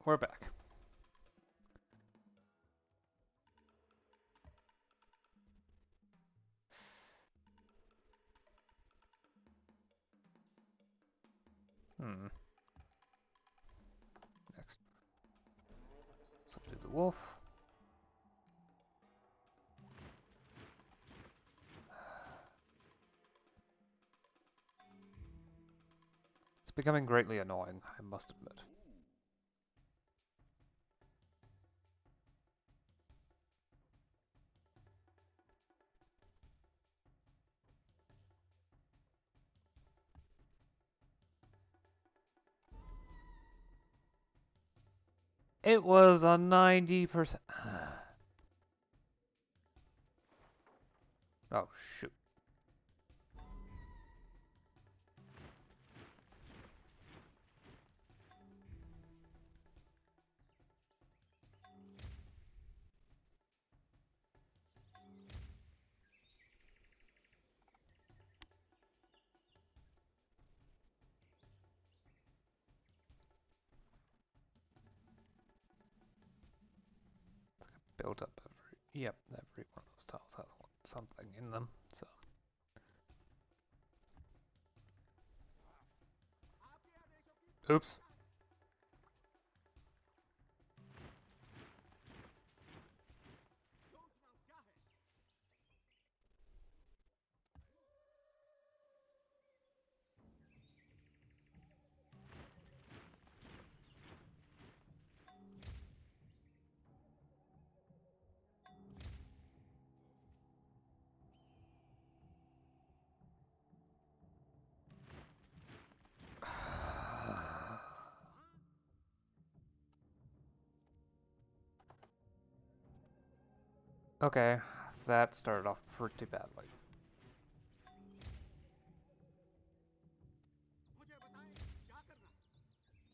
we're back. Next. Subdue the wolf. It's becoming greatly annoying, I must admit. It was a 90%. Oh, shoot. Built up every one of those tiles has something in them, so. Oops. Okay, that started off pretty badly.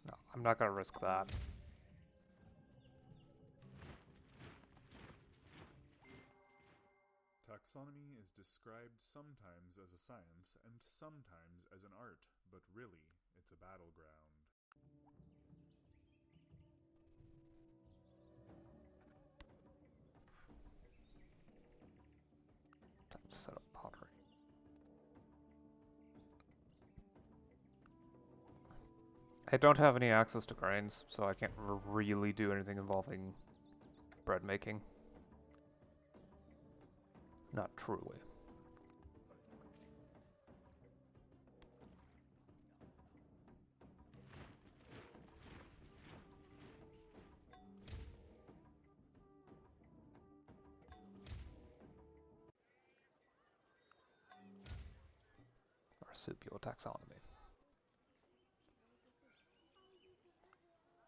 No, I'm not gonna risk that. Taxonomy is described sometimes as a science and sometimes as an art, but really, it's a battleground. Time to set up pottery. I don't have any access to grains, so I can't really do anything involving bread making. Not truly. Marsupial taxonomy.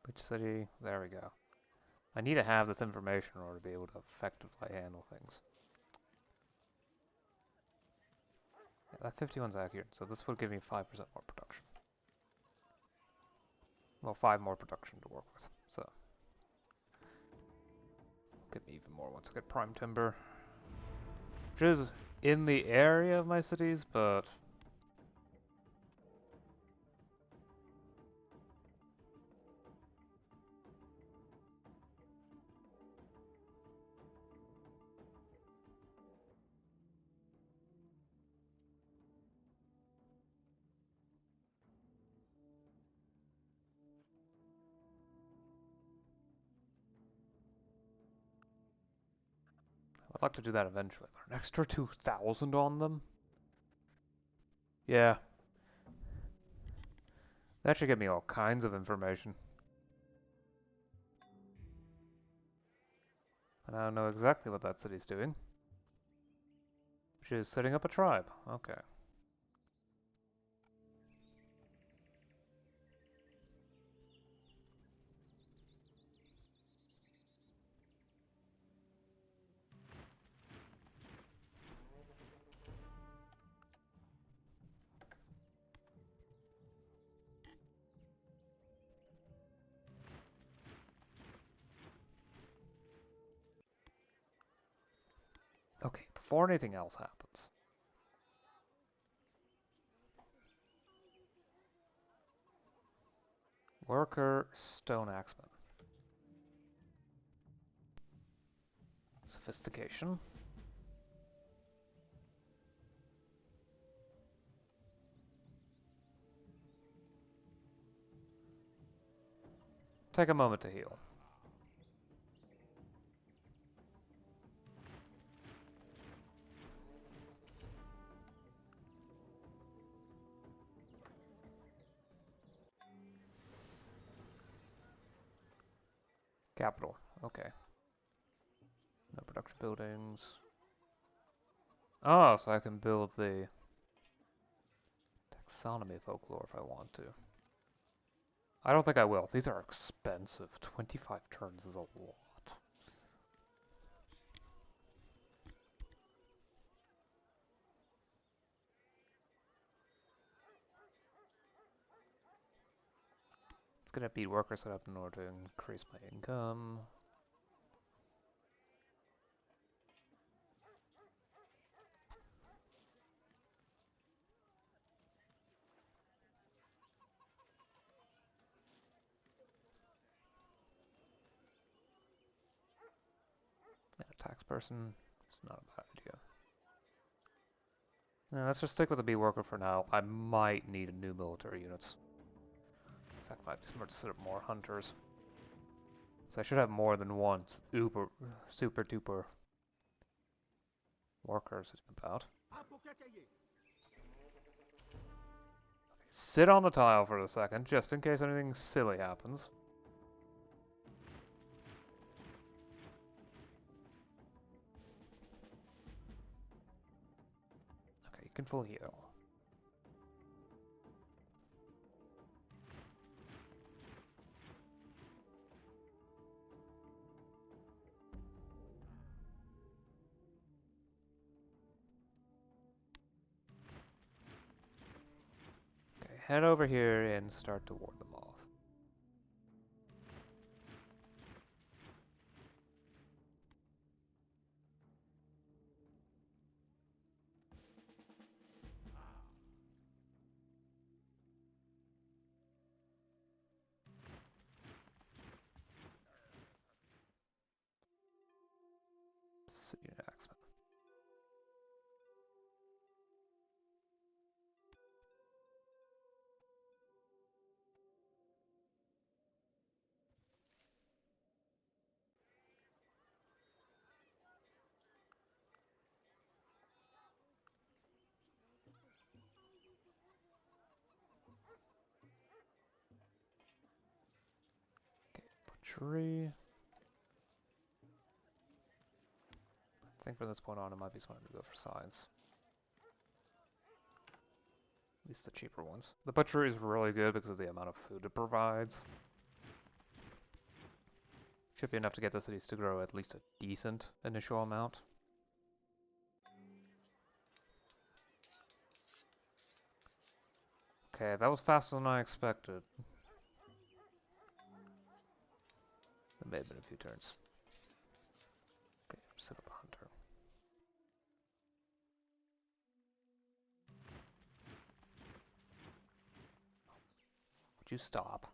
Which city? There we go. I need to have this information in order to be able to effectively handle things. Yeah, that 51's accurate, so this would give me 5% more production. Well, 5 more production to work with, so. Give me even more once I get prime timber. Which is in the area of my cities, but I'd like to do that eventually. But an extra 2,000 on them? Yeah. That should give me all kinds of information. And I don't know exactly what that city's doing. Which is setting up a tribe. Okay. Okay, before anything else happens. Worker Stone Axeman. Sophistication. Take a moment to heal. Capital. Okay. No production buildings. Oh, so I can build the taxonomy folklore if I want to. I don't think I will. These are expensive. 25 turns is a lot. It's gonna be worker setup in order to increase my income. And a tax person. It's not a bad idea. Yeah, let's just stick with the bee worker for now. I might need new military units. In fact, it might be smart to set up more hunters. So I should have more than one super duper worker sitting about. Sit on the tile for a second, just in case anything silly happens. Okay, you can full heal. Okay, head over here and start to ward them off. Obsidian axeman. Okay, butchery. I think from this point on it might be smart to go for science. At least the cheaper ones. The butchery is really good because of the amount of food it provides. Should be enough to get the cities to grow at least a decent initial amount. Okay, that was faster than I expected. It may have been a few turns. Okay, set up a hunter. Would you stop?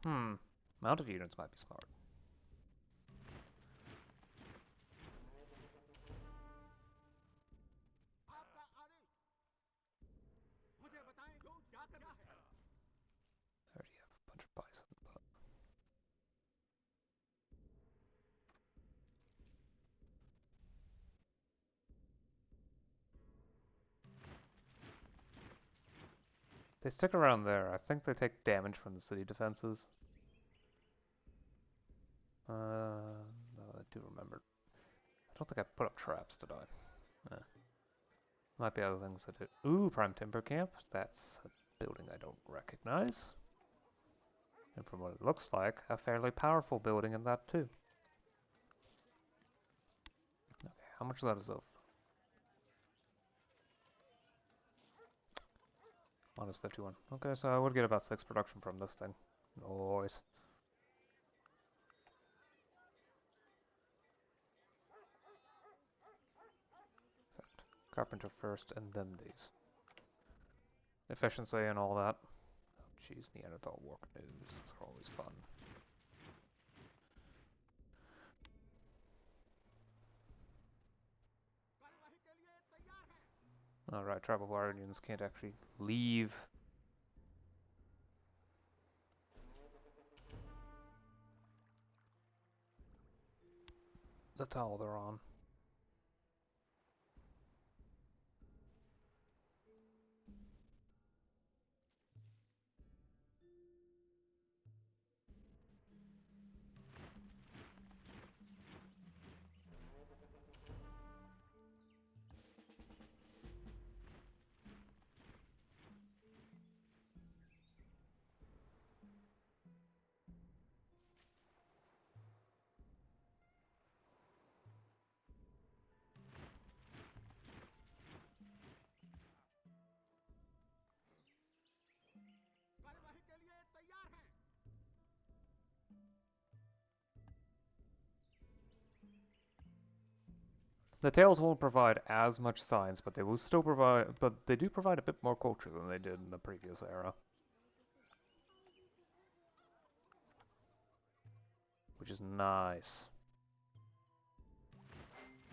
Mounted units might be smart. I already have a bunch of bison, but they stick around there. I think they take damage from the city defenses. No, I do remember. I don't think I put up traps, did I? Might be other things that do. Ooh, Prime Timber Camp. That's a building I don't recognize. And from what it looks like, a fairly powerful building in that too. Okay, how much of that is of? Minus 51. Okay, so I would get about 6 production from this thing. Nice. Carpenter first, and then these. Efficiency and all that. Jeez, Neanderthal war canoes. Those are always fun. Alright, tribal guardians can't actually leave the towel they're on. The tails won't provide as much science, but they will still provide, but they do provide a bit more culture than they did in the previous era. Which is nice.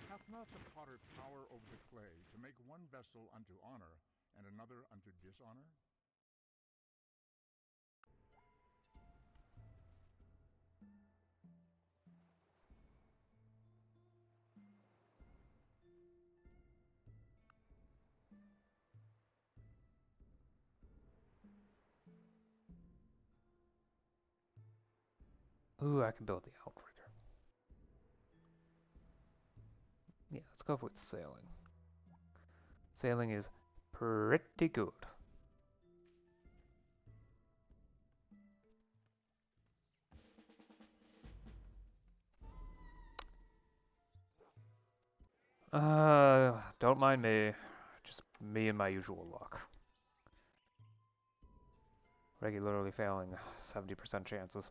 Hath not the potter power over the clay to make one vessel unto honor and another unto dishonor? Ooh, I can build the outrigger. Yeah, let's go with sailing. Sailing is pretty good. Don't mind me. Just me and my usual luck. Regularly failing 70% chances.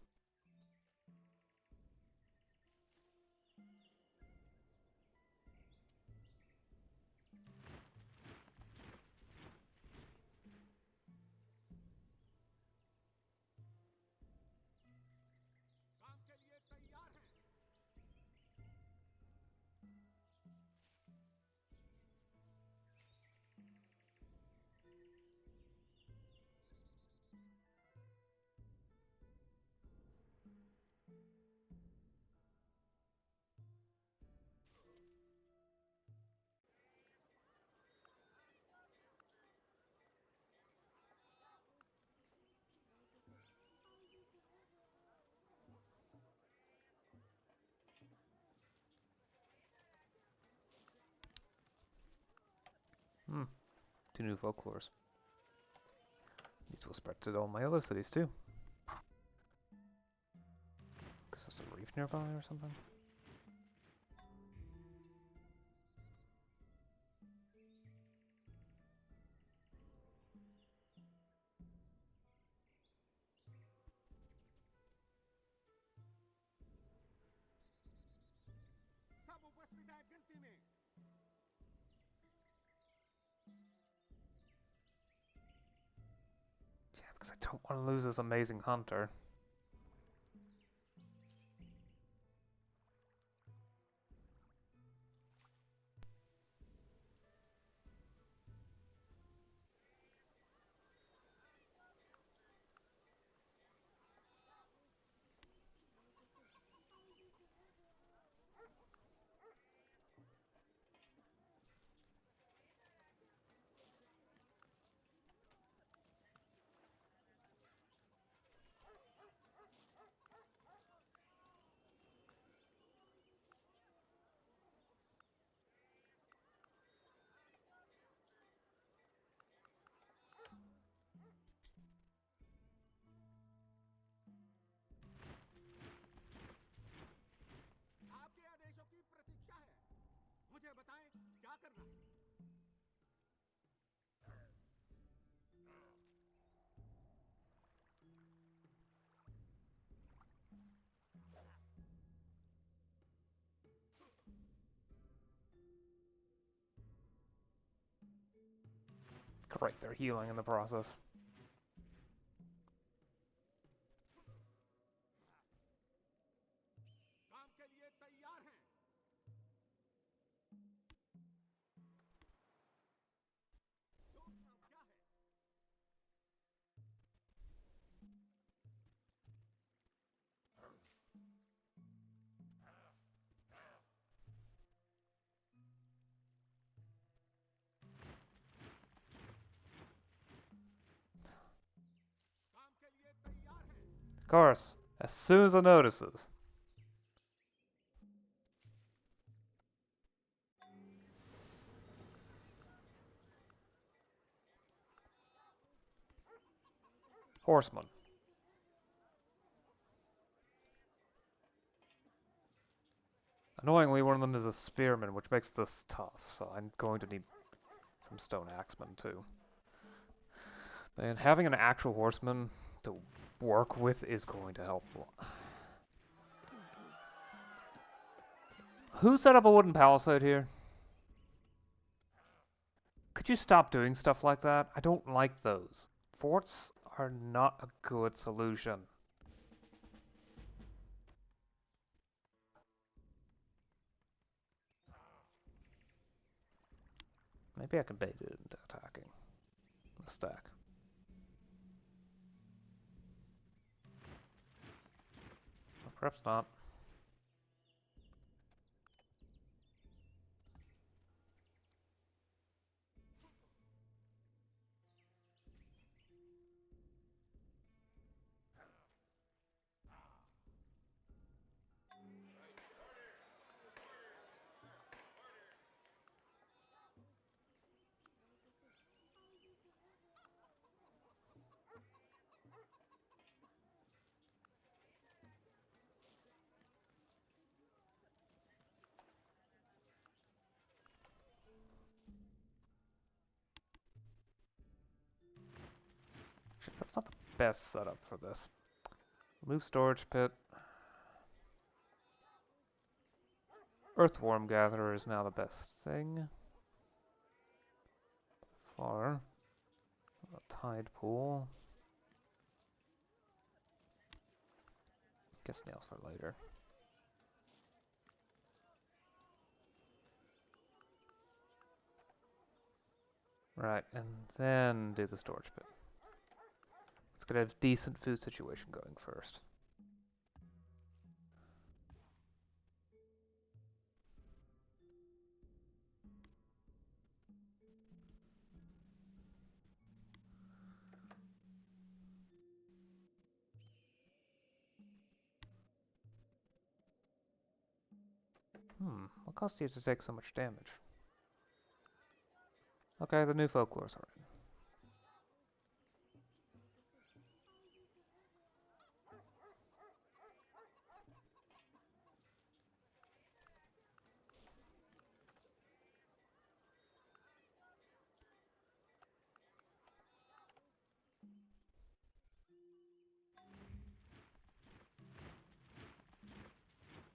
Hmm. 2 new folklores. These will spread to all my other cities too. Because there's a reef nearby or something? Yeah, because I don't want to lose this amazing hunter. Great, they're healing in the process. Of course, as soon as it notices. Horseman. Annoyingly, one of them is a spearman, which makes this tough, so I'm going to need some stone axemen too. And having an actual horseman to work with is going to help. Who set up a wooden palisade here? Could you stop doing stuff like that? I don't like those. Forts are not a good solution. Maybe I can bait it into attacking. A stack. Or perhaps not. That's not the best setup for this. Remove storage pit. Earthworm gatherer is now the best thing. For a tide pool. Guess nails for later. Right, and then do the storage pit. Let's get a decent food situation going first. What caused you to take so much damage? Okay, the new folklore's alright.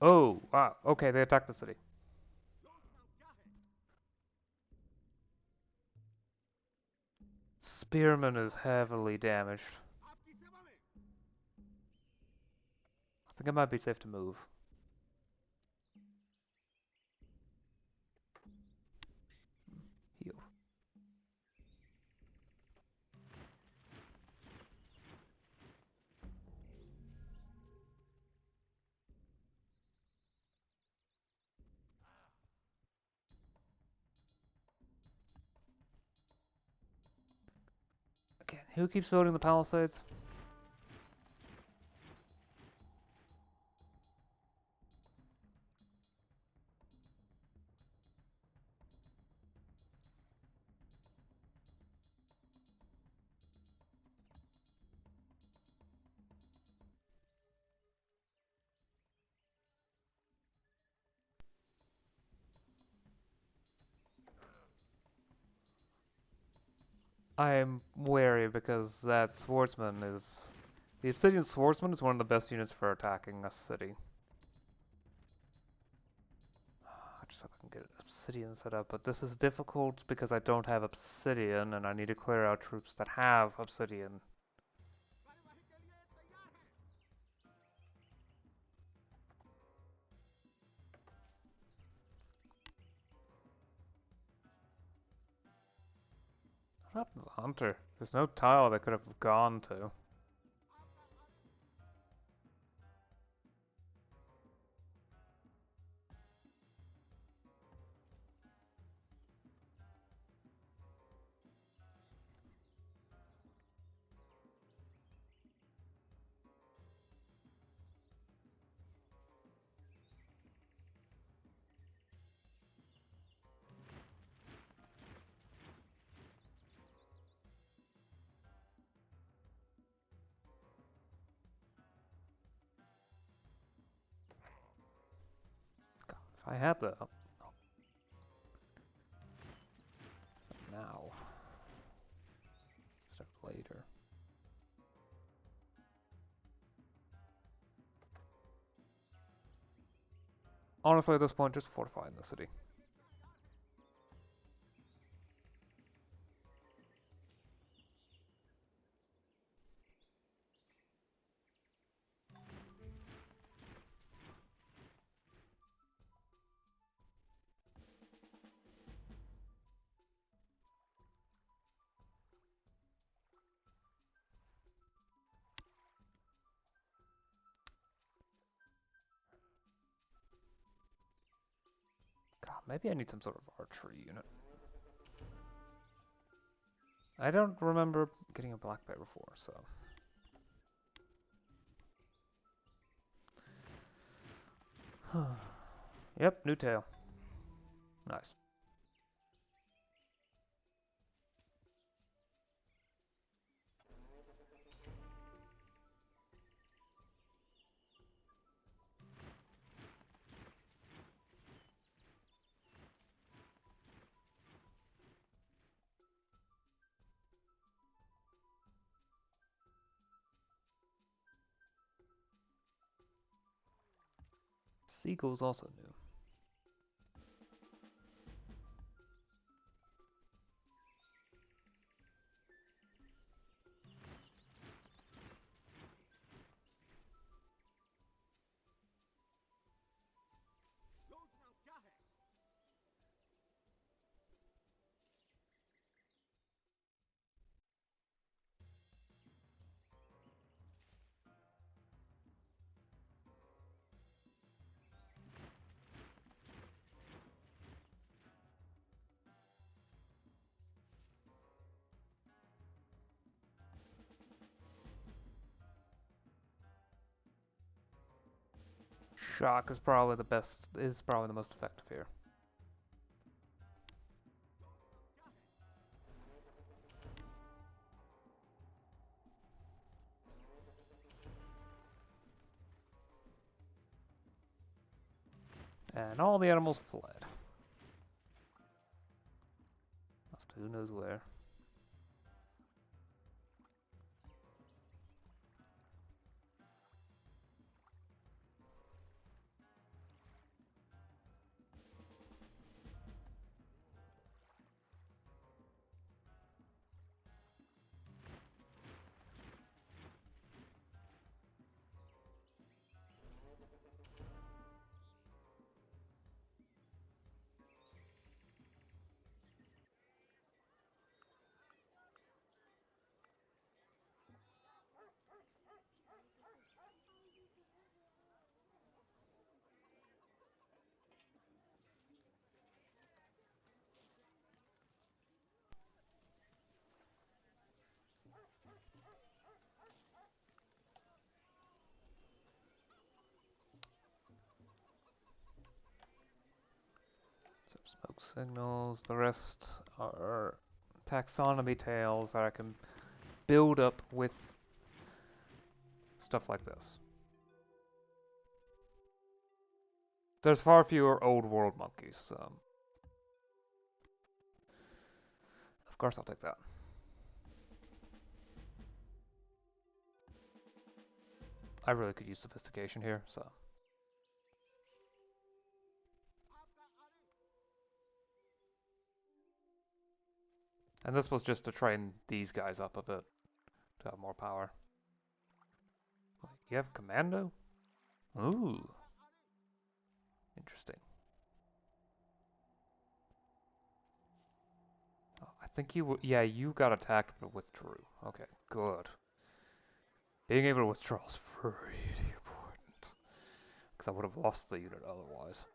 Oh, wow. Okay, they attacked the city. Spearman is heavily damaged. I think it might be safe to move. Heal. Okay, who keeps building the palisades? I'm wary because that swordsman is... The obsidian swordsman is one of the best units for attacking a city. I just hope I can get obsidian set up, but this is difficult because I don't have obsidian and I need to clear out troops that have obsidian. What happened to the hunter? There's no tile they could have gone to. God, if I had the... Now. Instead of later. Honestly, at this point, just fortifying the city. God, maybe I need some sort of archery unit. I don't remember getting a black bear before, so... Yep, new tail. Nice. Seagull's also new. Shock is probably the most effective here. And all the animals fled. Lost who knows where. So smoke signals. The rest are taxonomy tails that I can build up with stuff like this. There's far fewer old world monkeys, so of course I'll take that. I really could use sophistication here, so. And this was just to train these guys up a bit to have more power. You have commando? Ooh. Interesting. Oh, I think you... Yeah, you got attacked but withdrew. Okay, good. Being able to withdraw is pretty important. Because I would have lost the unit otherwise.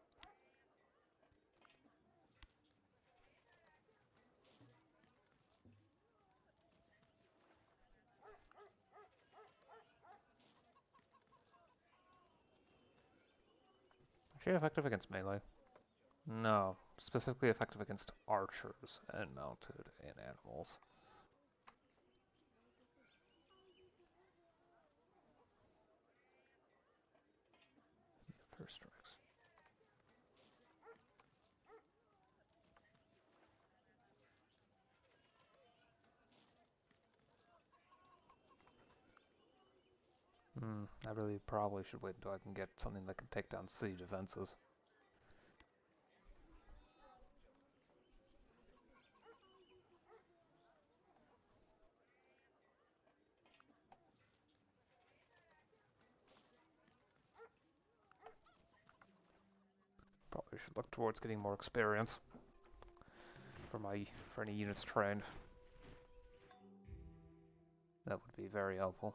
Is she effective against melee? No. Specifically effective against archers and mounted and animals. First strikes. I really probably should wait until I can get something that can take down city defenses. Probably should look towards getting more experience for any units trained. That would be very helpful.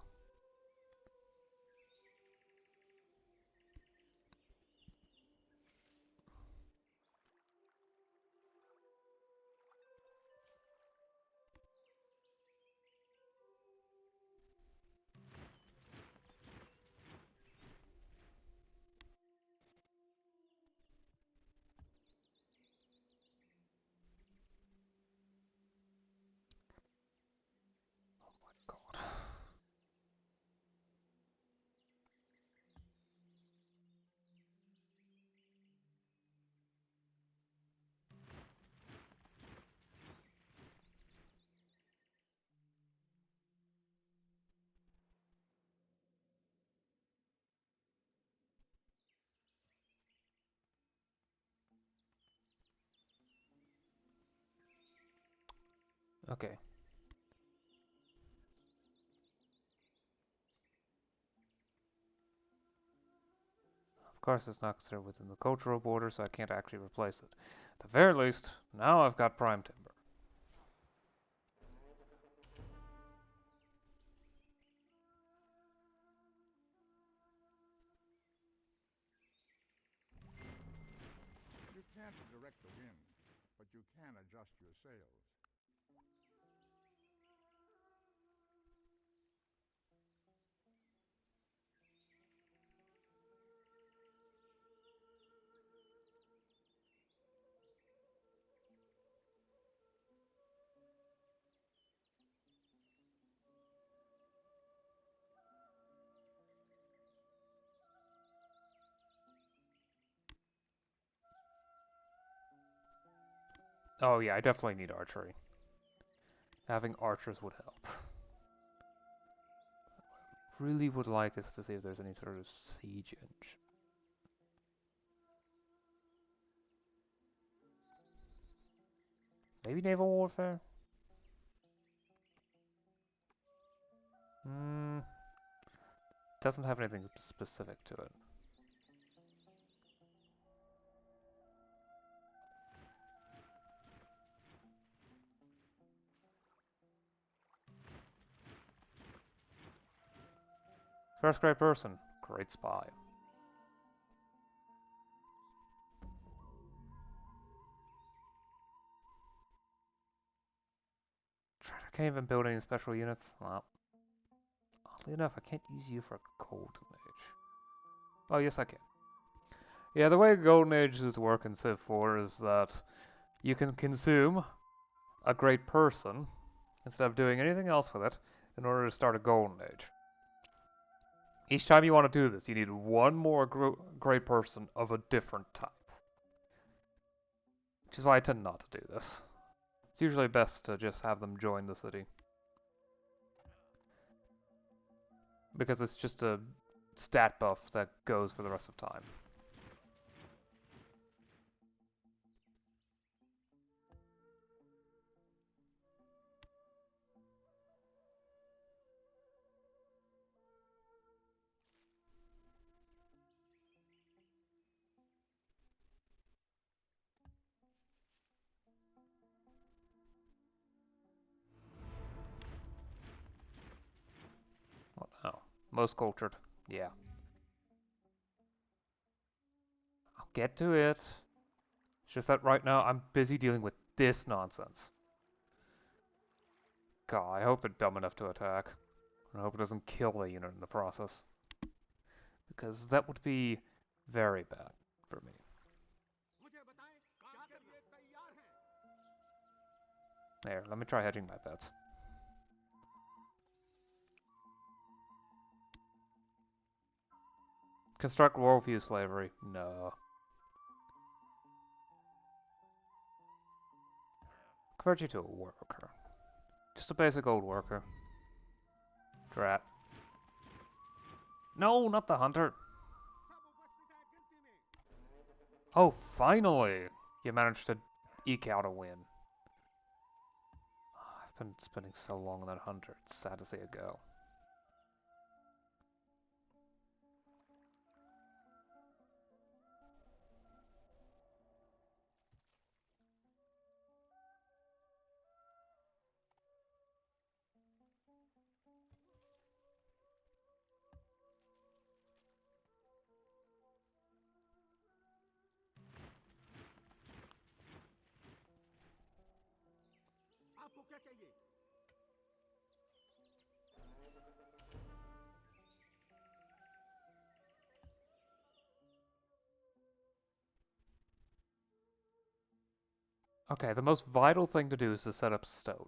God. Okay. Of course, it's not considered within the cultural border, so I can't actually replace it. At the very least, now I've got prime timber. You can't direct the wind, but you can adjust your sails. Oh yeah, I definitely need archery. Having archers would help. Really would like us to see if there's any sort of siege engine. Maybe naval warfare? Doesn't have anything specific to it. First great person, great spy. I can't even build any special units. Well, oddly enough, I can't use you for a golden age. Oh, yes, I can. Yeah, the way golden ages work in Civ 4 is that you can consume a great person instead of doing anything else with it in order to start a golden age. Each time you want to do this, you need one more great person of a different type. Which is why I tend not to do this. It's usually best to just have them join the city. Because it's just a stat buff that goes for the rest of time. Most cultured. Yeah. I'll get to it. It's just that right now I'm busy dealing with this nonsense. God, I hope they're dumb enough to attack. I hope it doesn't kill the unit in the process. Because that would be very bad for me. There, let me try hedging my bets. Construct worldview slavery. No. Convert you to a worker. Just a basic old worker. Drat. No, not the hunter. Oh, finally! You managed to eke out a win. I've been spending so long on that hunter. It's sad to see it go. Okay, the most vital thing to do is to set up stone.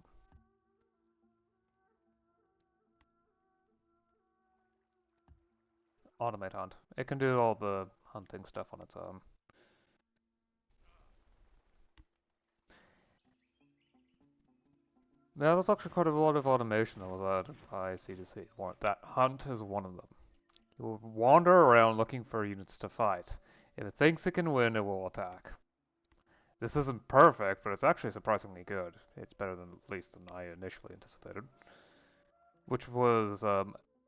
Automate hunt. It can do all the hunting stuff on its own. Yeah, there's actually quite a lot of automation that was added by C2C. That hunt is one of them. It will wander around looking for units to fight. If it thinks it can win, it will attack. This isn't perfect, but it's actually surprisingly good. It's better than at least than I initially anticipated. Which was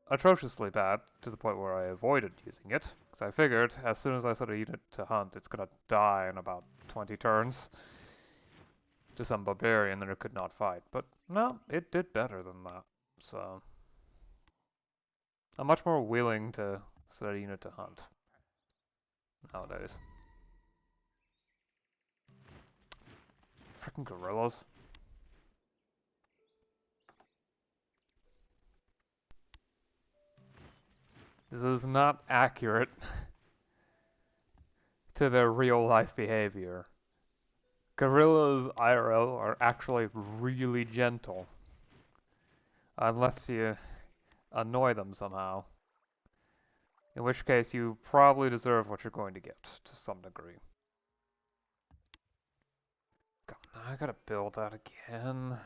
atrociously bad, to the point where I avoided using it. Because I figured, as soon as I set a unit to hunt, it's gonna die in about 20 turns to some barbarian that it could not fight. But no, it did better than that. So I'm much more willing to set a unit to hunt nowadays. Freaking gorillas. This is not accurate to their real life behavior. Gorillas IRL are actually really gentle. Unless you annoy them somehow. In which case you probably deserve what you're going to get, to some degree. God, now I gotta build that again.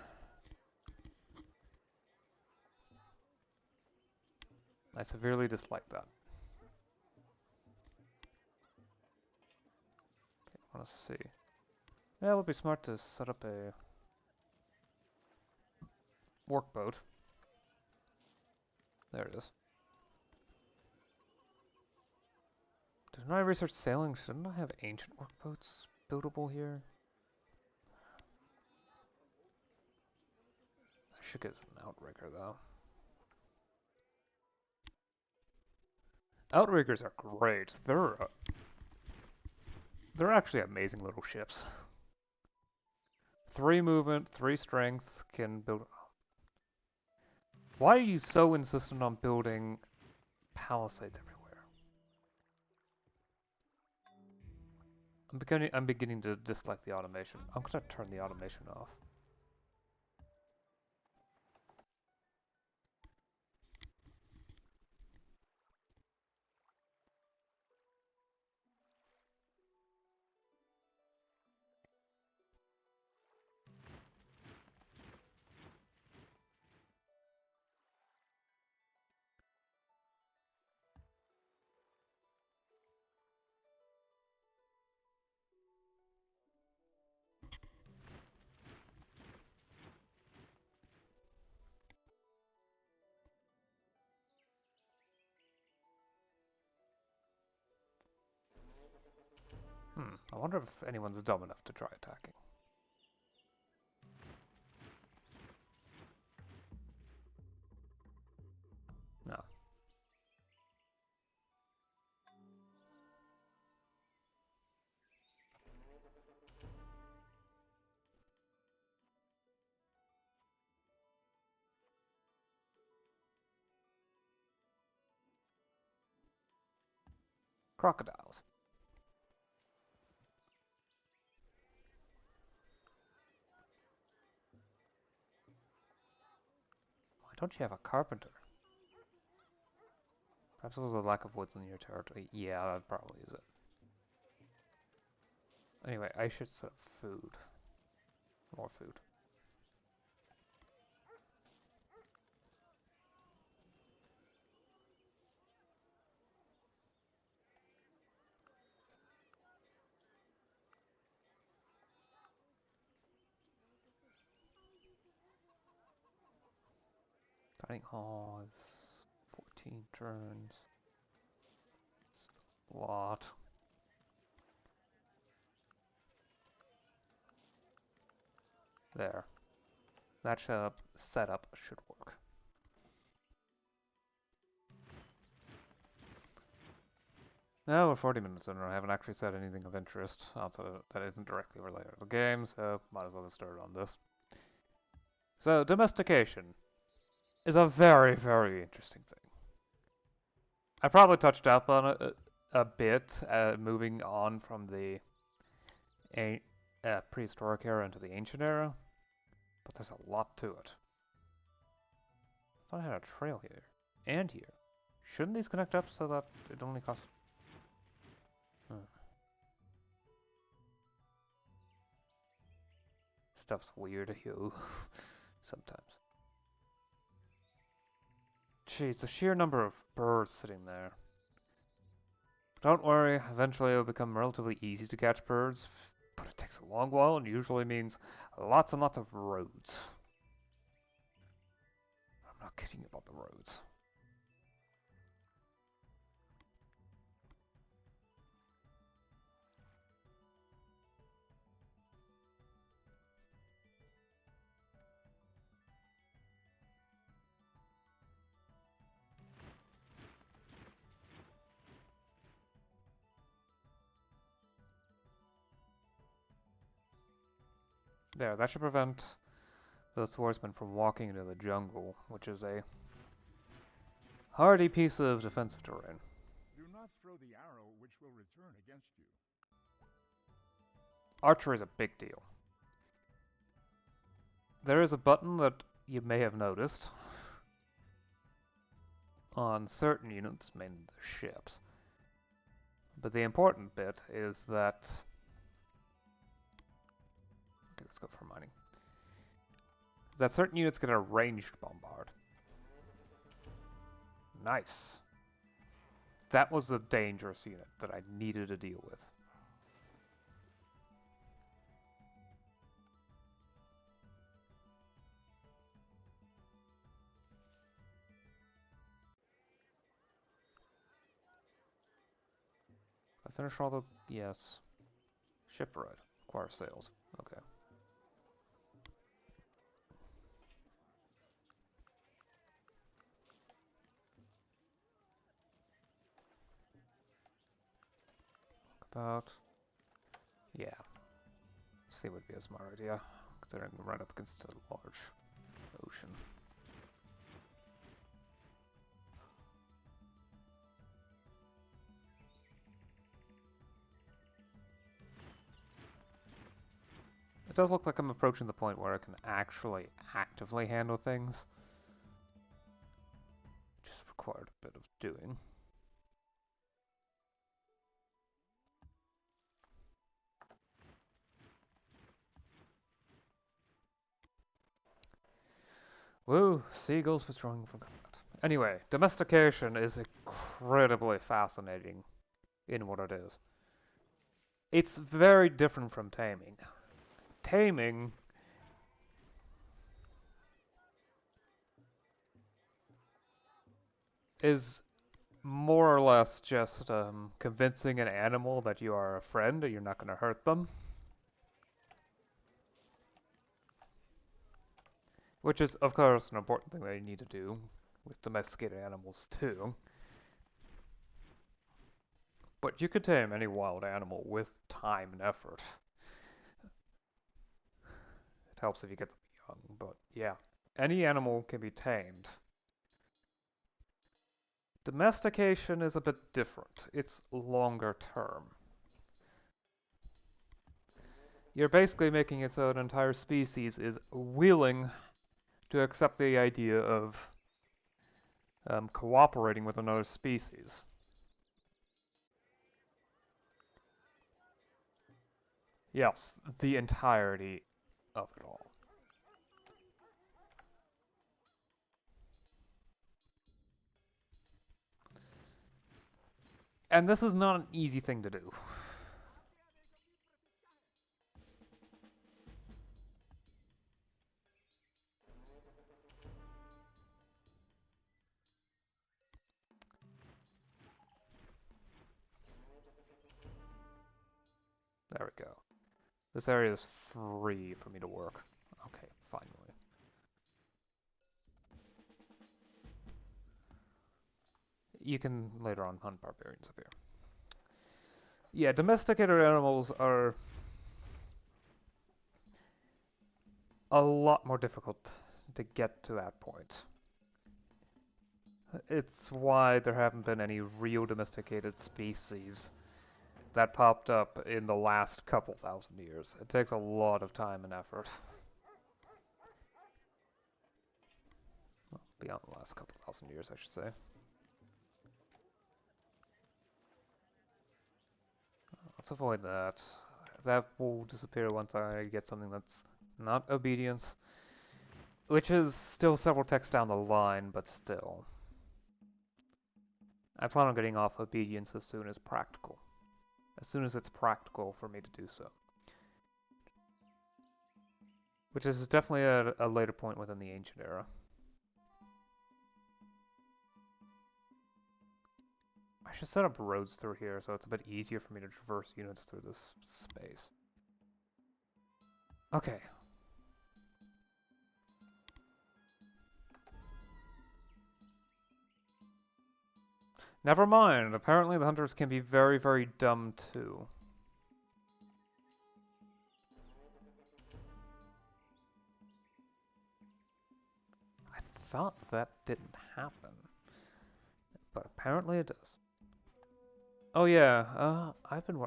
I severely dislike that. Okay, I wanna see. Yeah, it would be smart to set up a workboat. There it is. Didn't I research sailing? Shouldn't I have ancient workboats buildable here? I should get an outrigger though. Outriggers are great. They're actually amazing little ships. 3 movement, 3 strength, can build... Why are you so insistent on building palisades everywhere? I'm beginning to dislike the automation. I'm gonna turn the automation off. I wonder if anyone's dumb enough to try attacking. No. crocodiles. Why don't you have a carpenter? Perhaps it was a lack of woods in your territory. Yeah, that probably is it. Anyway, I should set up food. More food. Dining hall is 14 turns. It's a lot. There. That setup should work. Now we're 40 minutes in and I haven't actually said anything of interest outside of that isn't directly related to the game, so might as well get started on this. So, domestication is a very, very interesting thing. I probably touched up on it a bit, moving on from the prehistoric era into the ancient era, but there's a lot to it. I thought I had a trail here, and here. Shouldn't these connect up so that it only costs... Stuff's weird, yo. Sometimes. Jeez, the sheer number of birds sitting there. Don't worry, eventually it'll become relatively easy to catch birds, but it takes a long while and usually means lots and lots of roads. I'm not kidding about the roads. There, that should prevent the swordsman from walking into the jungle, which is a hardy piece of defensive terrain. Do not throw the arrow which will return against you. Archery is a big deal. There is a button that you may have noticed on certain units, mainly the ships. But the important bit is that... Okay, let's go for mining. That certain units get a ranged bombard. Nice. That was a dangerous unit that I needed to deal with. I finished all the... Yes. Shipwright. Acquire sales. Okay. About... Yeah. See would be a smart idea, considering we're right up against a large ocean. It does look like I'm approaching the point where I can actually actively handle things. Just required a bit of doing. Woo! Seagulls withdrawing from combat. Anyway, domestication is incredibly fascinating in what it is. It's very different from taming. Taming is more or less just convincing an animal that you are a friend and you're not going to hurt them. Which is, of course, an important thing that you need to do with domesticated animals too. But you could tame any wild animal with time and effort. It helps if you get them young, but yeah. Any animal can be tamed. Domestication is a bit different. It's longer term. You're basically making it so an entire species is willing to accept the idea of cooperating with another species. Yes, the entirety of it all. And this is not an easy thing to do. There we go. This area is free for me to work. Okay, finally. You can later on hunt barbarians up here. Yeah, domesticated animals are a lot more difficult to get to that point. It's why there haven't been any real domesticated species that popped up in the last couple thousand years. It takes a lot of time and effort. Well, beyond the last couple thousand years, I should say. Let's avoid that. That will disappear once I get something that's not obedience. Which is still several texts down the line, but still. I plan on getting off obedience as soon as practical. As soon as it's practical for me to do so. Which is definitely a later point within the ancient era. I should set up roads through here so it's a bit easier for me to traverse units through this space. Okay. Never mind. Apparently the hunters can be very, very dumb too. I thought that didn't happen. But apparently it does. Oh yeah, I've been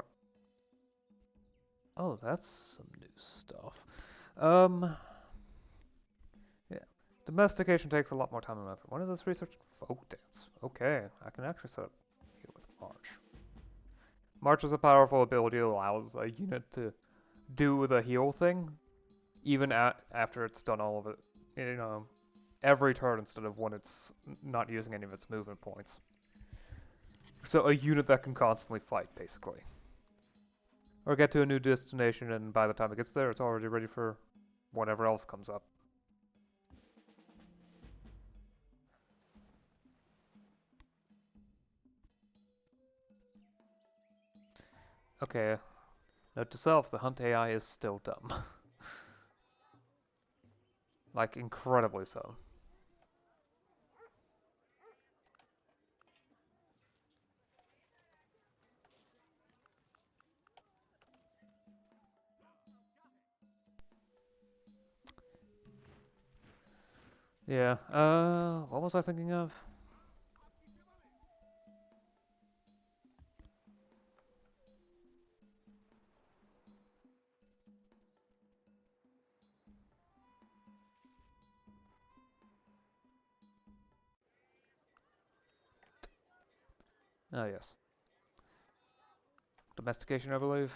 Oh, that's some new stuff. Yeah. Domestication takes a lot more time and effort. When is this research? Folk dance. Okay, I can actually set up here with March. March is a powerful ability that allows a unit to do the heal thing, even after it's done all of it, you know, every turn instead of when it's not using any of its movement points. So a unit that can constantly fight, basically. Or get to a new destination, and by the time it gets there, it's already ready for whatever else comes up. Okay, note to self, the hunt AI is still dumb. Like, incredibly so. Yeah, what was I thinking of? Oh, yes. Domestication, I believe?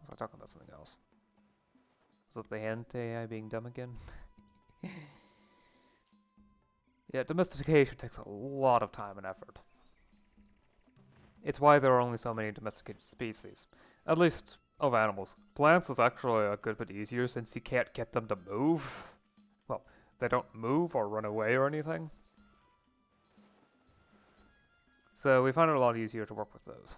Was I talking about something else? Was it the hunt AI being dumb again? Yeah, domestication takes a lot of time and effort. It's why there are only so many domesticated species. At least of animals. Plants is actually a good bit easier since you can't get them to move. Well, they don't move or run away or anything. So we find it a lot easier to work with those.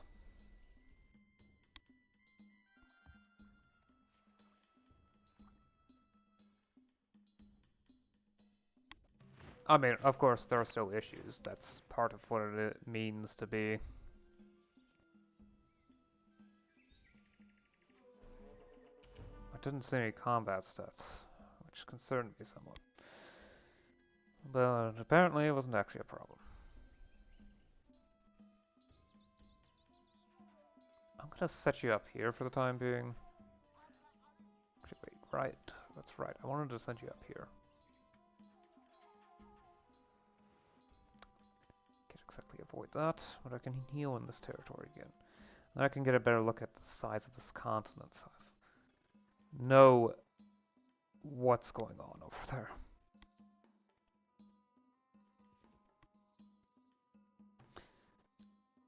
I mean, of course, there are still issues. That's part of what it means to be. I didn't see any combat stats, which concerned me somewhat. But apparently it wasn't actually a problem. gonna set you up here for the time being. Actually, wait, right. That's right. I wanted to send you up here. Can't exactly avoid that, but I can heal in this territory again. Then I can get a better look at the size of this continent, so I know what's going on over there.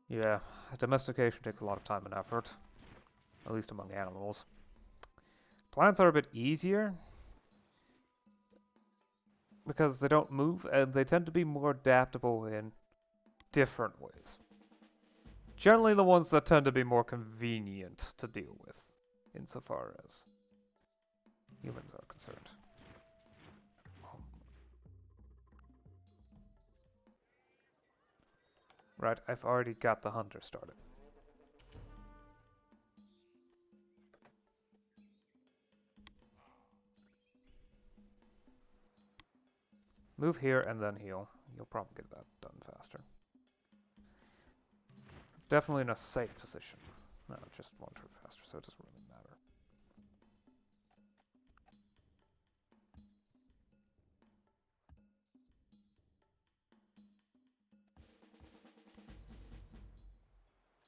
Yeah, domestication takes a lot of time and effort, at least among animals. Plants are a bit easier because they don't move and they tend to be more adaptable in different ways. Generally the ones that tend to be more convenient to deal with, insofar as humans are concerned. Right, I've already got the hunter started. Move here and then heal. You'll probably get that done faster. Definitely in a safe position. No, just one turn faster, so it doesn't really matter.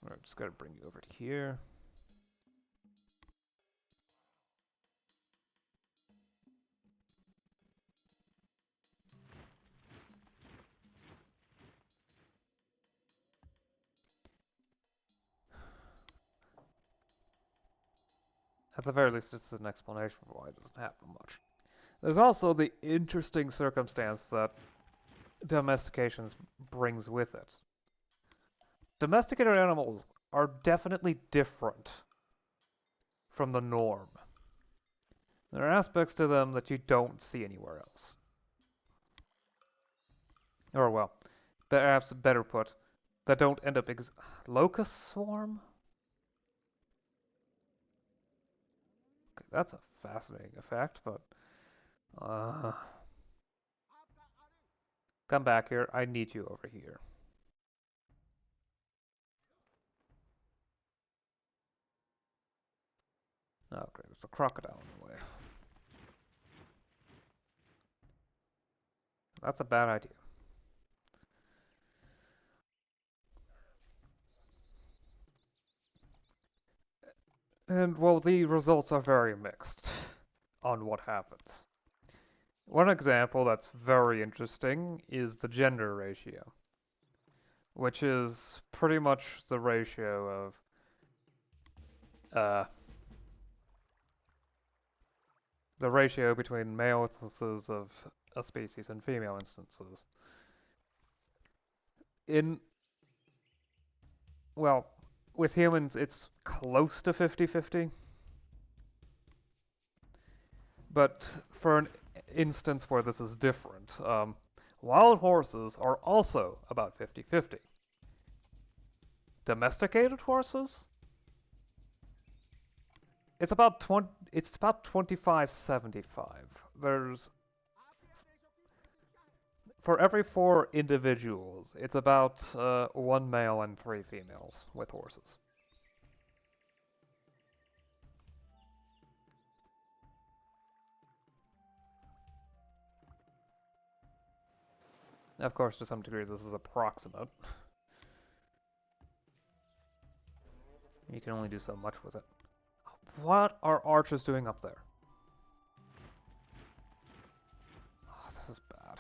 Alright, just gotta bring you over to here. At the very least, this is an explanation for why it doesn't happen much. There's also the interesting circumstance that domestication brings with it. Domesticated animals are definitely different from the norm. There are aspects to them that you don't see anywhere else. Or, well, perhaps better put, that don't end up locust swarm? Okay, that's a fascinating effect, but come back here. I need you over here. Oh, great. There's a crocodile in the way. That's a bad idea. And, well, the results are very mixed on what happens. One example that's very interesting is the gender ratio, which is pretty much the ratio of the ratio between male instances of a species and female instances. Well, with humans it's close to 50-50, but for an instance where this is different, wild horses are also about 50-50. Domesticated horses? It's about 25-75. There's For every 4 individuals, it's about 1 male and 3 females with horses. Of course, to some degree, this is approximate. You can only do so much with it. What are archers doing up there? Oh, this is bad.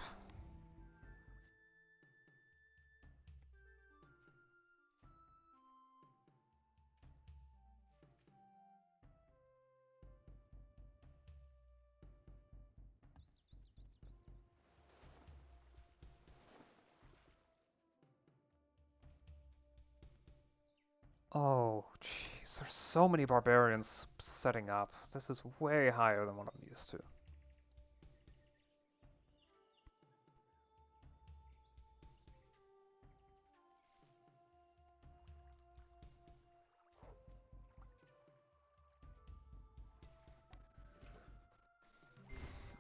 Oh, jeez. There's so many barbarians setting up. This is way higher than what I'm used to.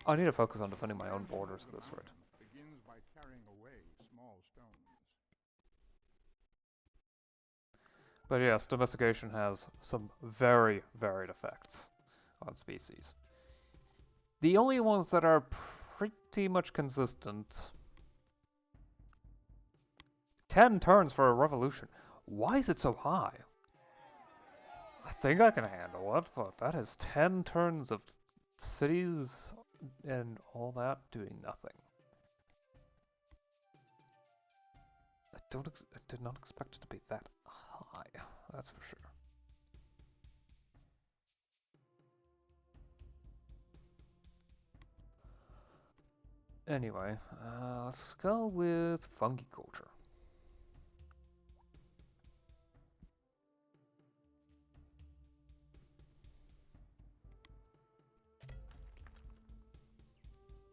I need to focus on defending my own borders at this rate. Begins by carrying away small stones. But yes, domestication has some very varied effects on species. The only ones that are pretty much consistent... 10 turns for a revolution. Why is it so high? I think I can handle it, but that is 10 turns of cities and all that doing nothing. I did not expect it to be that high, that's for sure. Anyway, let's go with fungiculture.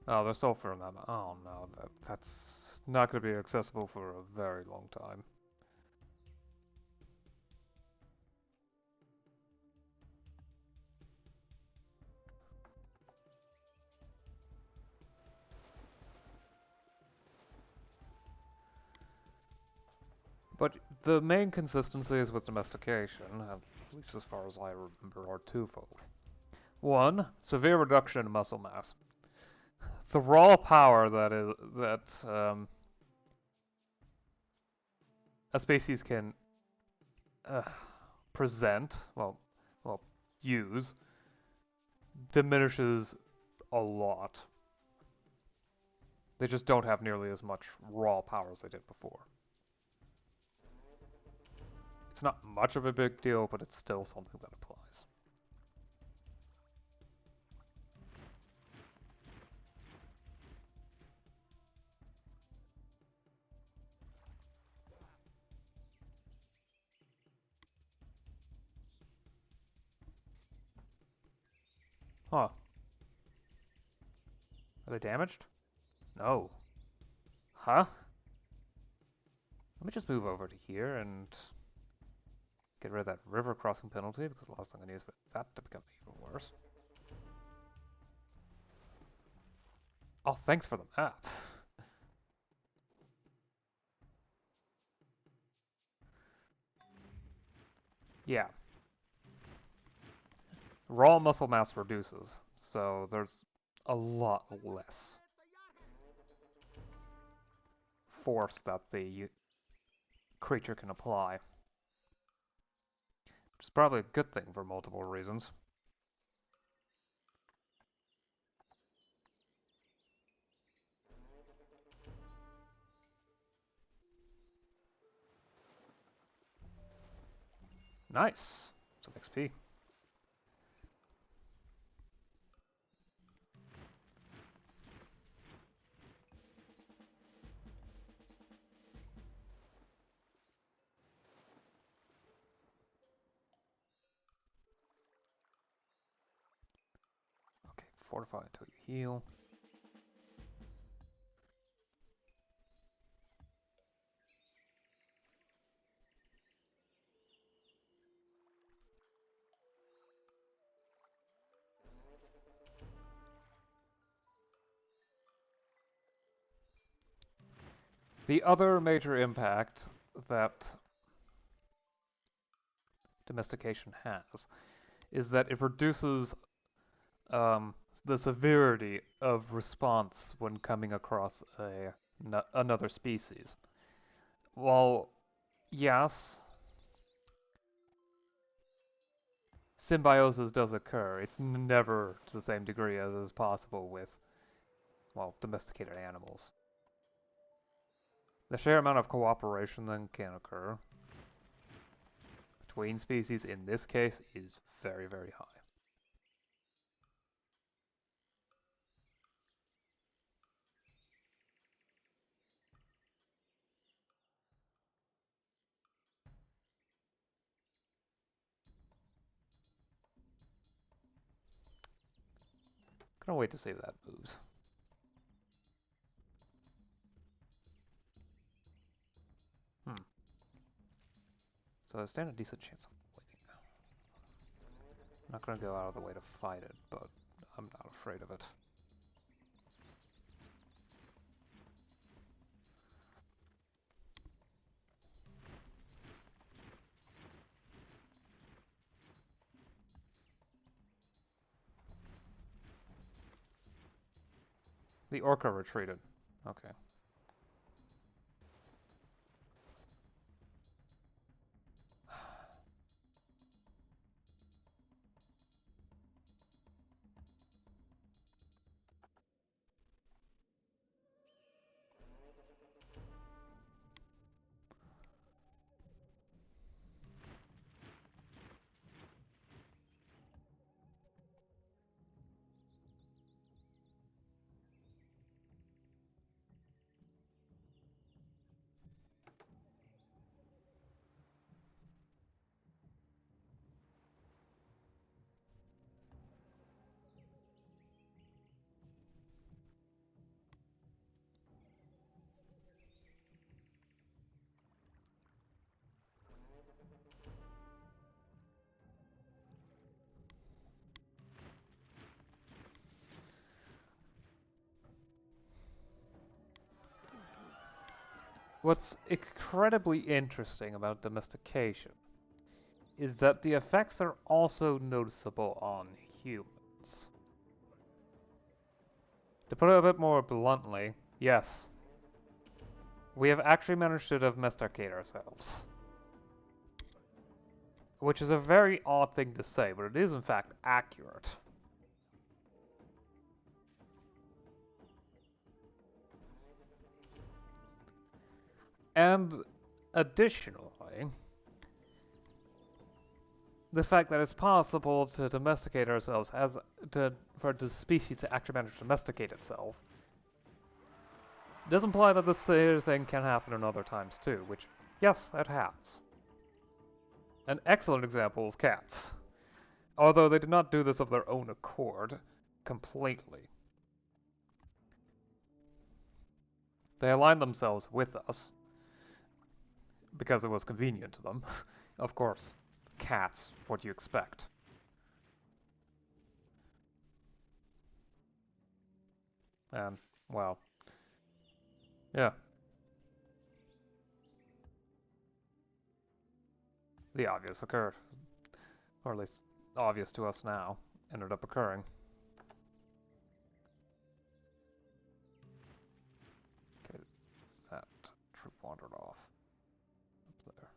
Oh, they're still for them. Oh no, that's not going to be accessible for a very long time. But the main consistencies with domestication, at least as far as I remember, are twofold. One, severe reduction in muscle mass. The raw power that a species can present, use, diminishes a lot. They just don't have nearly as much raw power as they did before. It's not much of a big deal, but it's still something that applies. Huh. Are they damaged? No. Huh? Let me just move over to here and get rid of that river crossing penalty, because the last thing I need is for that to become even worse. Oh, thanks for the map. Yeah. Raw muscle mass reduces, so there's a lot less force that the creature can apply. Which is probably a good thing for multiple reasons. Nice. Some XP. Okay, fortify until you heal. The other major impact that domestication has is that it reduces the severity of response when coming across another species. While, yes, symbiosis does occur, it's never to the same degree as is possible with, well, domesticated animals. The sheer amount of cooperation then can occur between species in this case is very, very high. Gonna wait to see if that moves. So I stand a decent chance of winning. I'm not gonna go out of the way to fight it, but I'm not afraid of it. The orca retreated. Okay. What's incredibly interesting about domestication is that the effects are also noticeable on humans. To put it a bit more bluntly, yes, we have actually managed to domesticate ourselves. Which is a very odd thing to say, but it is in fact accurate. And additionally, the fact that it's possible to domesticate ourselves for the species to actually manage to domesticate itself does imply that this sort of thing can happen in other times too, which, yes, it has. An excellent example is cats. Although they did not do this of their own accord completely. They aligned themselves with us because it was convenient to them. Of course, cats, what do you expect? And, well, yeah. The obvious occurred. Or at least, obvious to us now, ended up occurring. Okay, that troop wandered off. Up there.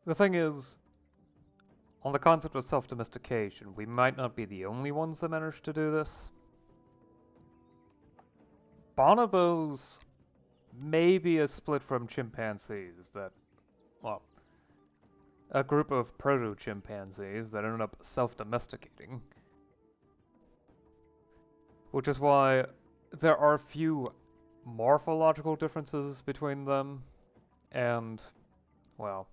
The thing is, on the concept of self-domestication, we might not be the only ones that managed to do this. Bonobos may be a split from chimpanzees that, well, a group of proto-chimpanzees that ended up self-domesticating. Which is why there are few morphological differences between them and, well,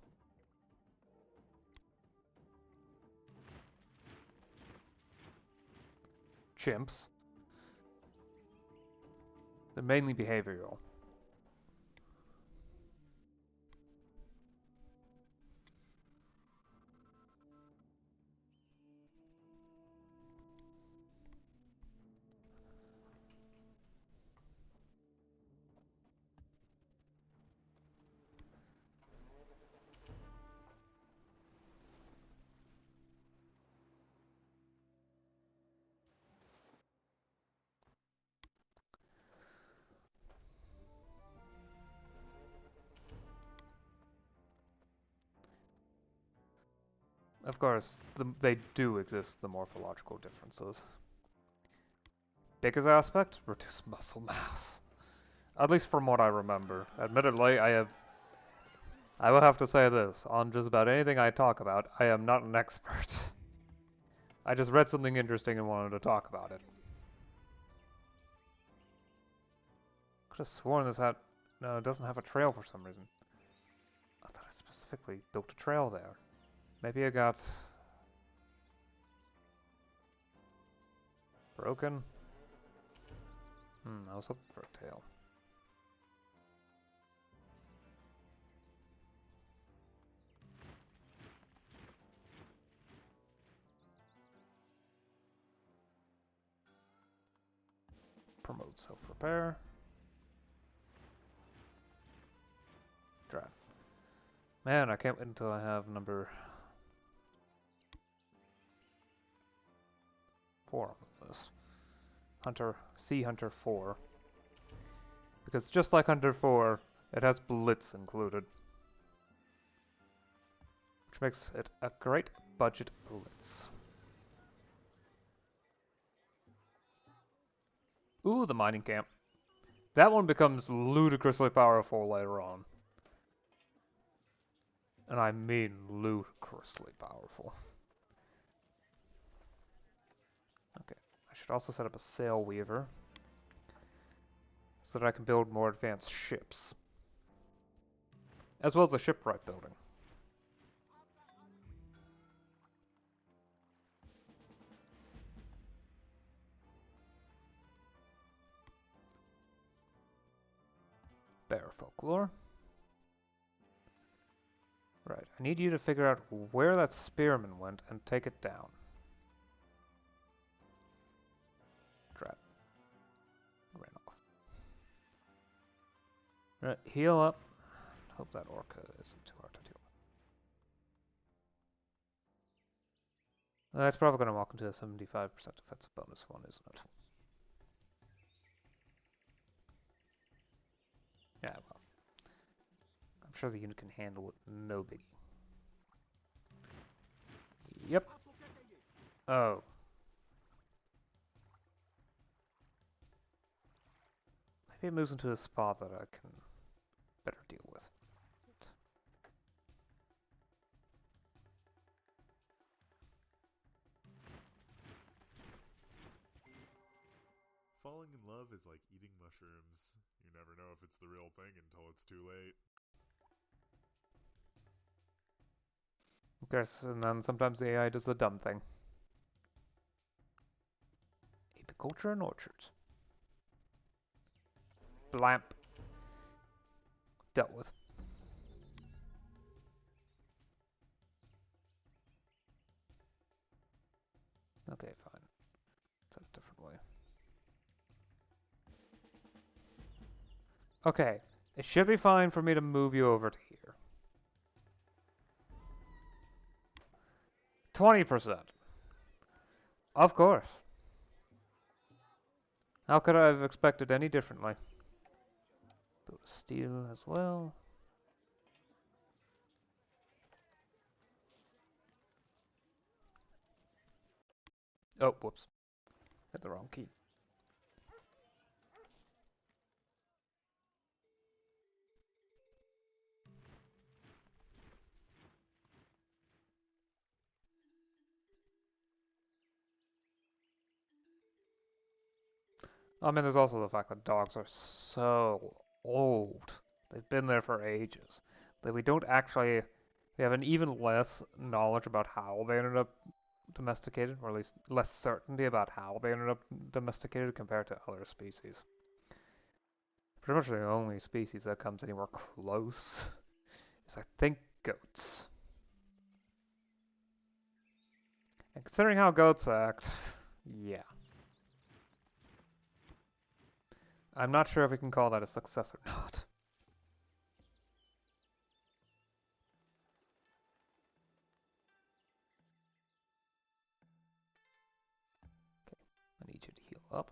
chimps. They're mainly behavioral. Of course, they do exist, the morphological differences. Biggest aspect? Reduced muscle mass. At least from what I remember. Admittedly, I will have to say this, on just about anything I talk about, I am not an expert. I just read something interesting and wanted to talk about it. Could have sworn this had... No, it doesn't have a trail for some reason. I thought I specifically built a trail there. Maybe I got broken? I was hoping for a tail. Promote self-repair. Drat. Man, I can't wait until I have number 4 on this. Sea Hunter 4. Because just like Hunter 4, it has Blitz included. Which makes it a great budget Blitz. Ooh, the mining camp. That one becomes ludicrously powerful later on. And I mean ludicrously powerful. Okay, I should also set up a sail weaver so that I can build more advanced ships. As well as a shipwright building. Bear folklore. Right, I need you to figure out where that spearman went and take it down. Drat. Ran off. Right, heal up. Hope that orca isn't too hard to deal with. That's probably going to walk into a 75% defensive bonus one, isn't it? Yeah, well. I'm sure the unit can handle it, no biggie. Yep. Oh. Maybe it moves into a spot that I can better deal with. Falling in love is like eating mushrooms. You never know if it's the real thing until it's too late. Of course, and then sometimes the AI does the dumb thing. Apiculture and orchards. Blamp. Dealt with. Okay, fine. That's a different way. Okay, it should be fine for me to move you over to here. 20%. Of course. How could I have expected any differently? Build a steel as well. Oh, whoops. Hit the wrong key. I mean, there's also the fact that dogs are so old. They've been there for ages. That we don't actually... We have an even less knowledge about how they ended up domesticated, or at least less certainty about how they ended up domesticated compared to other species. Pretty much the only species that comes anywhere close is, I think, goats. And considering how goats act, yeah. I'm not sure if we can call that a success or not. Okay, I need you to heal up.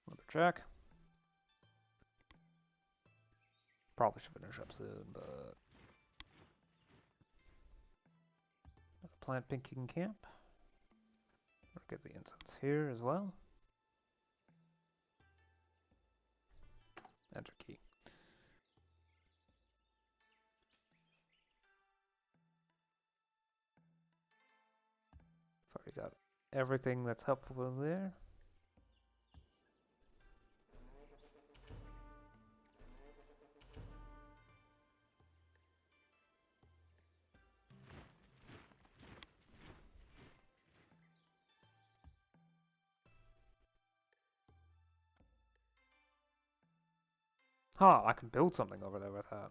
Lumberjack. Probably should finish up soon, but... Plant picking camp. We'll get the incense here as well. Enter key. everything that's helpful in there. Huh, I can build something over there with that.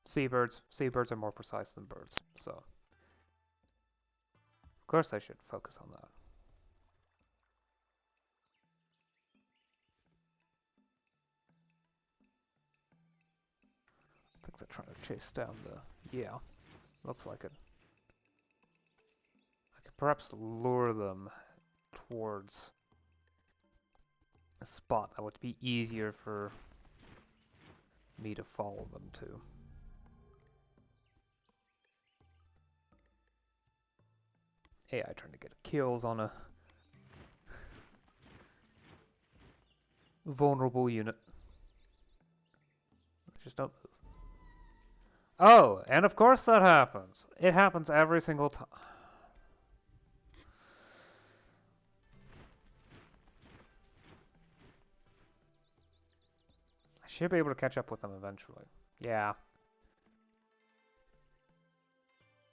Seabirds. Seabirds are more precise than birds, so of course I should focus on that. I think they're trying to chase down the... Yeah, looks like it. I could perhaps lure them towards a spot that would be easier for me to follow them to. AI trying to get kills on a vulnerable unit. Just don't move. Oh, and of course that happens. It happens every single time. I should be able to catch up with them eventually. Yeah.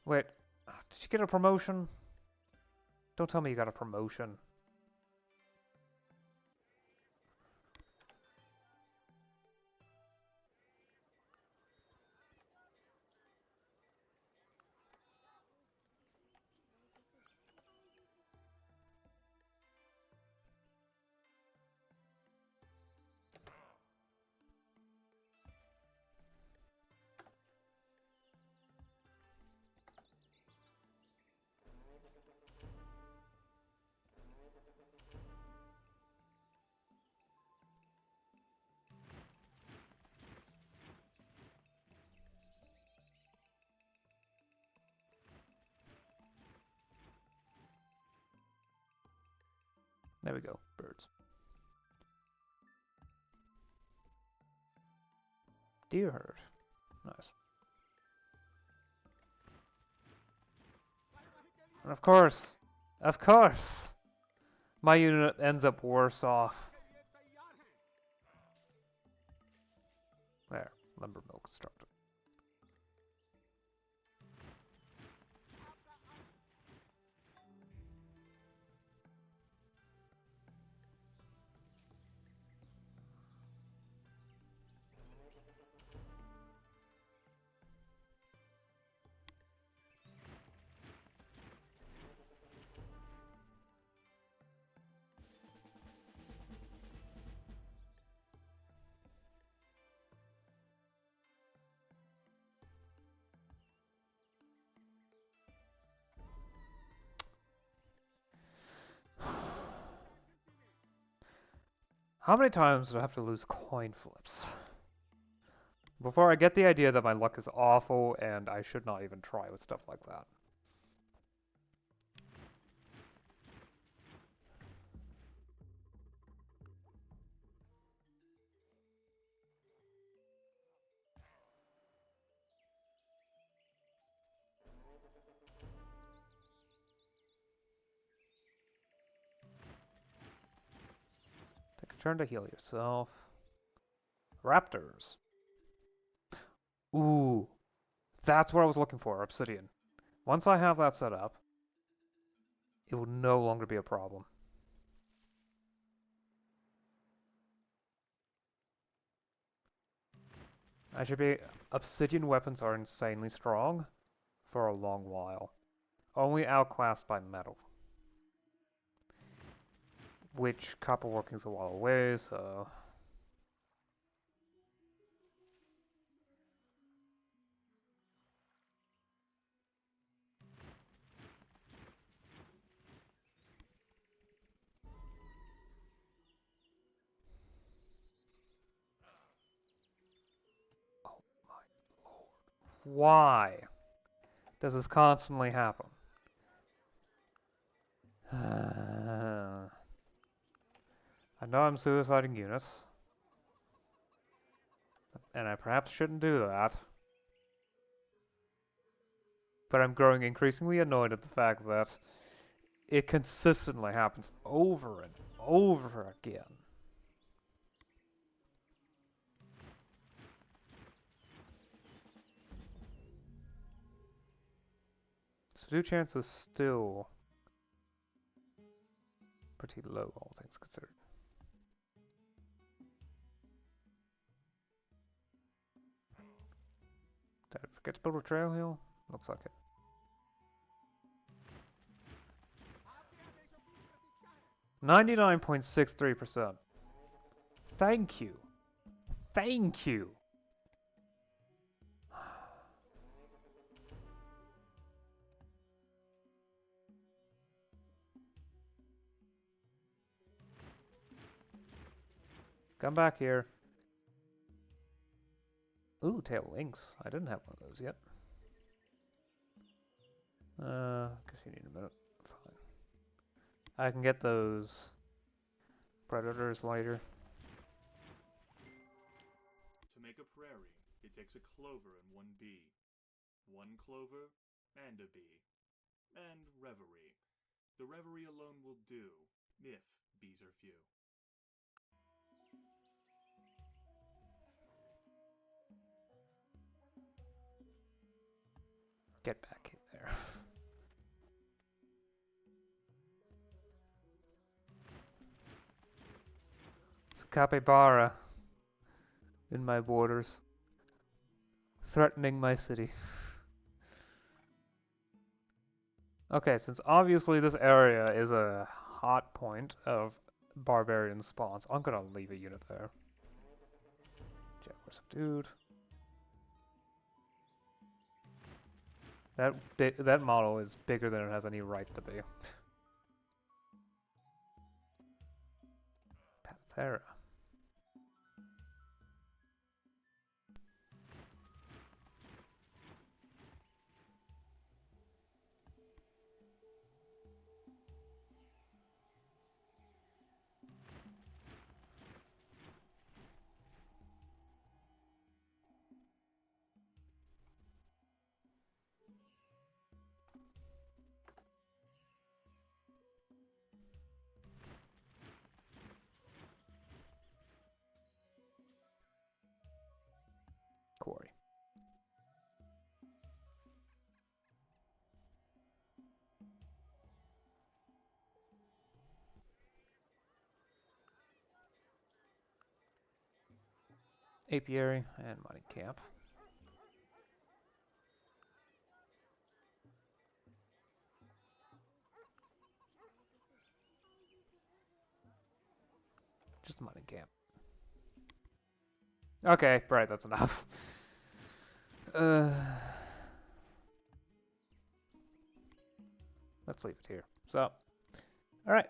Wait, did you get a promotion? Don't tell me you got a promotion. There we go, birds. Deer herd. Nice. And of course, my unit ends up worse off. There, lumber mill constructed. How many times do I have to lose coin flips before I get the idea that my luck is awful and I should not even try with stuff like that? Take a turn to heal yourself. Raptors. Ooh, that's what I was looking for, obsidian. Once I have that set up, it will no longer be a problem. I should be... Obsidian weapons are insanely strong for a long while. Only outclassed by metal. Which copper working's a while away, so... Oh my lord. Why does this constantly happen? I know I'm suiciding units. And I perhaps shouldn't do that. but I'm growing increasingly annoyed at the fact that it consistently happens over and over again. So do chance is still pretty low, all things considered. Did I forget to build a trail hill? Looks like it. 99.63%. Thank you. Thank you. Come back here. Ooh, tail links. I didn't have one of those yet. Guess you need a minute. Fine. I can get those predators later. To make a prairie, it takes a clover and one bee. One clover and a bee. And reverie. The reverie alone will do, if bees are few. Get back in there. It's a capybara in my borders, threatening my city. Okay, since obviously this area is a hot point of barbarian spawns, I'm gonna leave a unit there. Jaguar subdued. That model is bigger than it has any right to be. Panthera. Quarry. Apiary and mining camp. Just mining camp. Okay, right, that's enough. Let's leave it here. So, alright.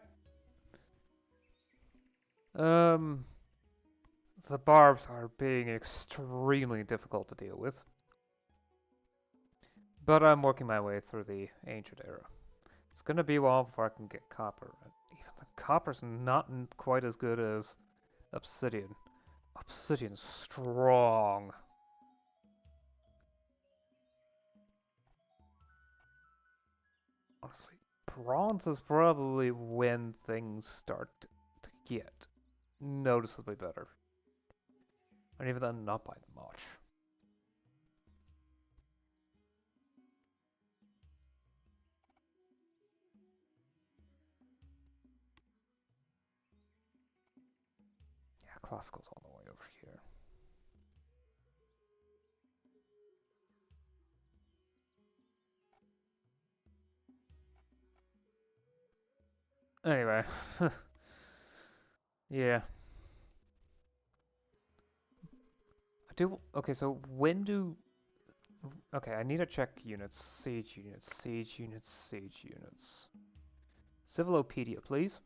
The barbs are being extremely difficult to deal with. But I'm working my way through the ancient era. It's gonna be a while before I can get copper. Even the copper's not quite as good as obsidian. Obsidian's strong. Honestly, bronze is probably when things start to get noticeably better. And even then, not by much. Yeah, classical's all the way over here. Anyway. Yeah. Okay, so when do... Okay, I need to check units. Siege units, siege units, siege units. Civilopedia, please.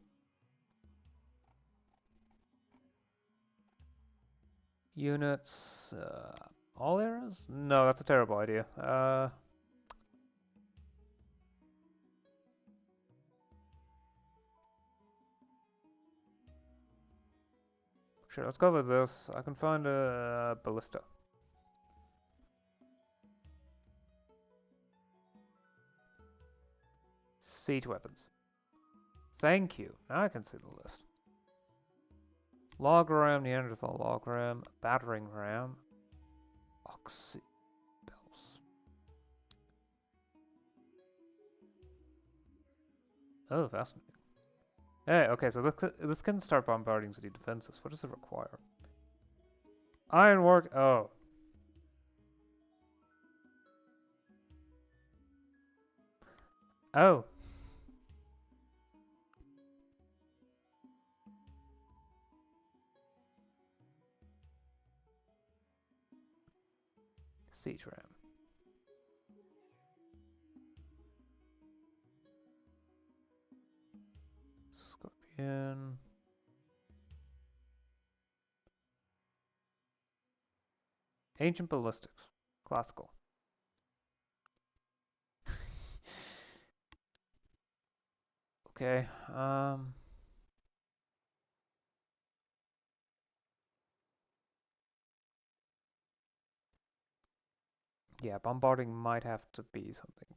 Units, all eras? No, that's a terrible idea. Sure, let's go with this. I can find a ballista. Siege weapons. Thank you. Now I can see the list. Log ram, Neanderthal log ram, battering ram, oxy bells. Oh, fascinating. Hey, okay, so this can start bombarding city defenses. What does it require? Ironwork. Oh. Oh. Siege ram. Scorpion. Ancient ballistics. Classical. Okay. Yeah, bombarding might have to be something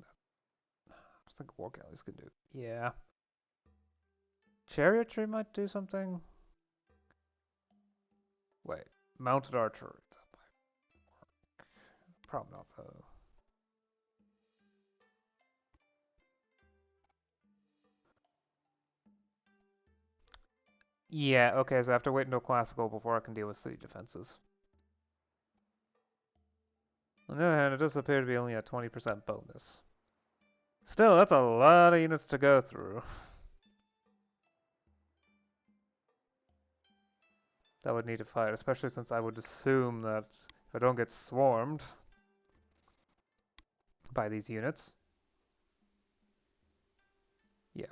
that I think war galleys can do. Yeah. Chariotry might do something. Wait. Mounted archery. That might work. Probably not though. Yeah, okay, so I have to wait until classical before I can deal with city defenses. On the other hand, it does appear to be only a 20% bonus. Still, that's a lot of units to go through. That would need to fight, especially since I would assume that if I don't get swarmed by these units. Yeah.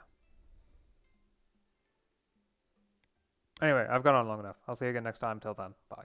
Anyway, I've gone on long enough. I'll see you again next time. Till then, bye.